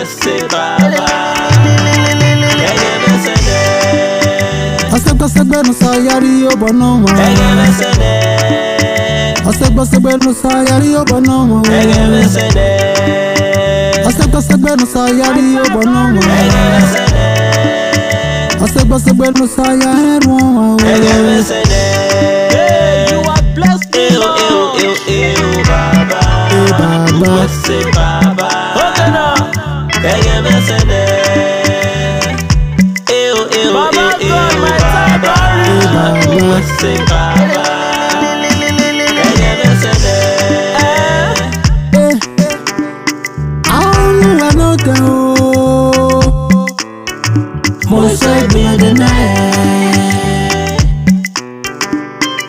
Wese baba. Asegbe no sayari obono ma. Asegbe no sayari obono ma. Asegbe no sayari obono ma. Asegbe no sayari obono ma. You are blessed, baba. Wese baba. Wese baba.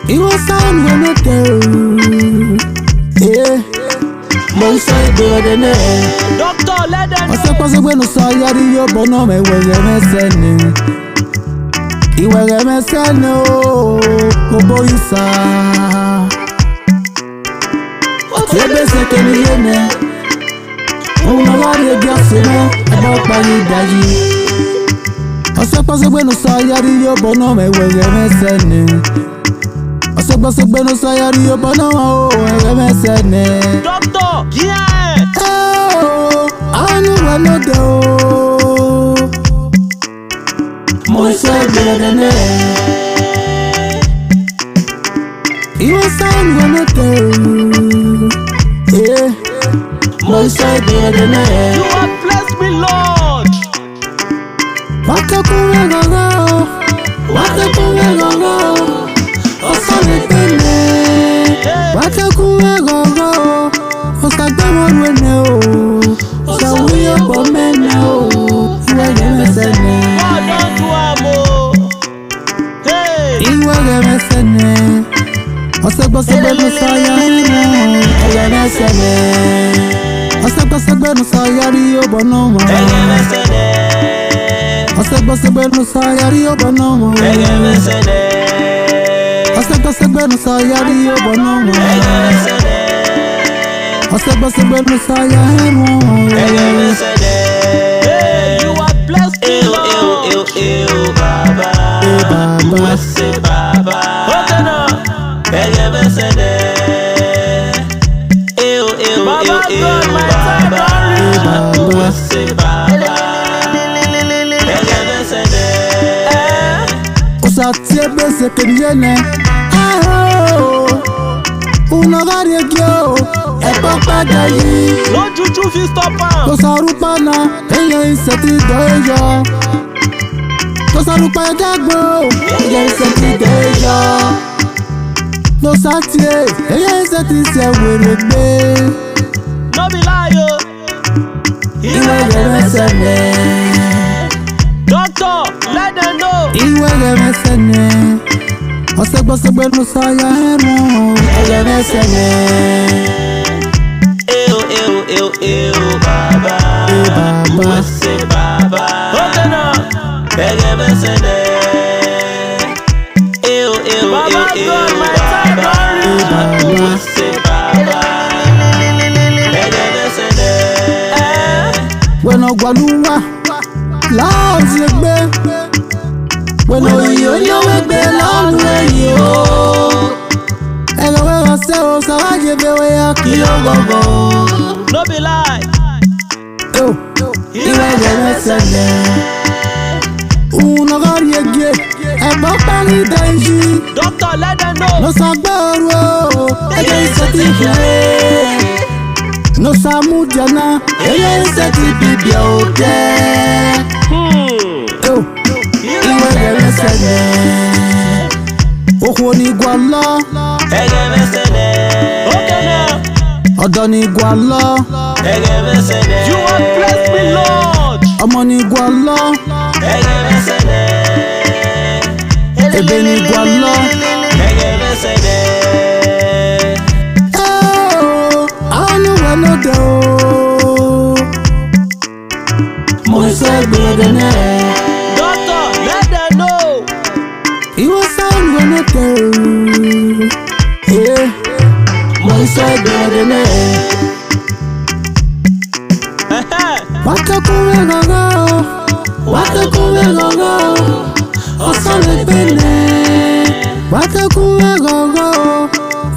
It was sound when it go. Yeah, Monsoy better than Doctor, let them know. I said, possible no sayari yo bono me wege me sene. I wege me sene o boyisa. Yebe se keni yene. Una varie biasimo about bani daji. I said, possible no sayari yo bono me wege me sene. Asegbe no sayari obono o me sene. Doctor, yeah. Oh, I know I know do. Monsoy better than it. You sound when it do. Yeah, Monsoy better than it. You have blessed me, Lord. Waka kunga gaga, waka kunga gaga. Osale tene, waka kunga gaga. Osagbe morwene o, osawiye bomene o. Iwege mesene, God don't do amo. Hey, iwege mesene. Asegbe no sayari eye mesene. Asegbe no sayari obono ma. Asegbe no sayari obono ma. Asegbe no sayari obono ma. Asegbe no sayari obono ma. hey, you are blessed, Lord. Baba. Wese baba. Baba God, my baba. Wese baba. Osatie bese keniyene. Una varie gyo, papa dayi. No juju fi stop am. Tosarupana, eye iseti doyo. Tosarupa dagbo, eye iseti doyo. Tosatie, eye iseti se weregbe. No be lie, yo. Iwege mesene, Doctor, let them know. iwege mesene. Asegbe no sayari, eye mesene. Baba. Wese baba. Baba God, my baba. Wese baba. When Ogwaluwa, Lord's legbe. When Oyo wegbe Lord weyo. Elowe ose o sawaje bewe ya kiyogogo. No be lie. Oh, iwege mesene. Unogari ege, ebo pani denji. Doctor, let them know. No sagboro, ege iseti kire. No samudiana, ege iseti bibia ode. Oh, iwege mesene. Okwo ni gwala, Okay now. odo ni gwala. You have blessed me, Lord. Ọmọ ni gwala, ebe ni gwala. Oh, anu wano do. Monsoy better than it. Doctor, let them know. It was sound when it go. Yeah, Monsoy better than it. Watakume gogo, watakume gogo, osale pene. Watakume gogo,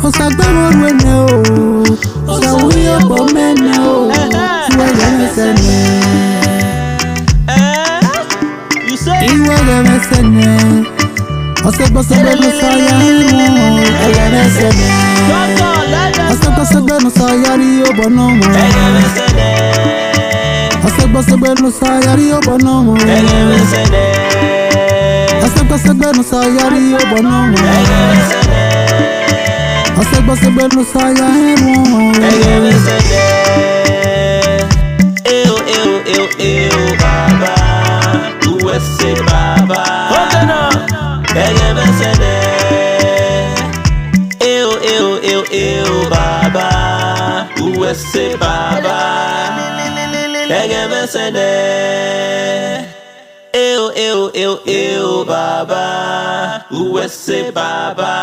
osagbe morwene o, osawiye bomene o, iwege mesene. You say Iwege mesene, osagbe no saya himo, ege mesene. Doctor, let them Osagbe no saya ri obono mo. Osagbe no saya ri obono mo. Osagbe no saya ri obono mo. Osagbe no saya himo. Baba, USA Baba. Open up. Baba, USA Baba. Baba, USA Baba.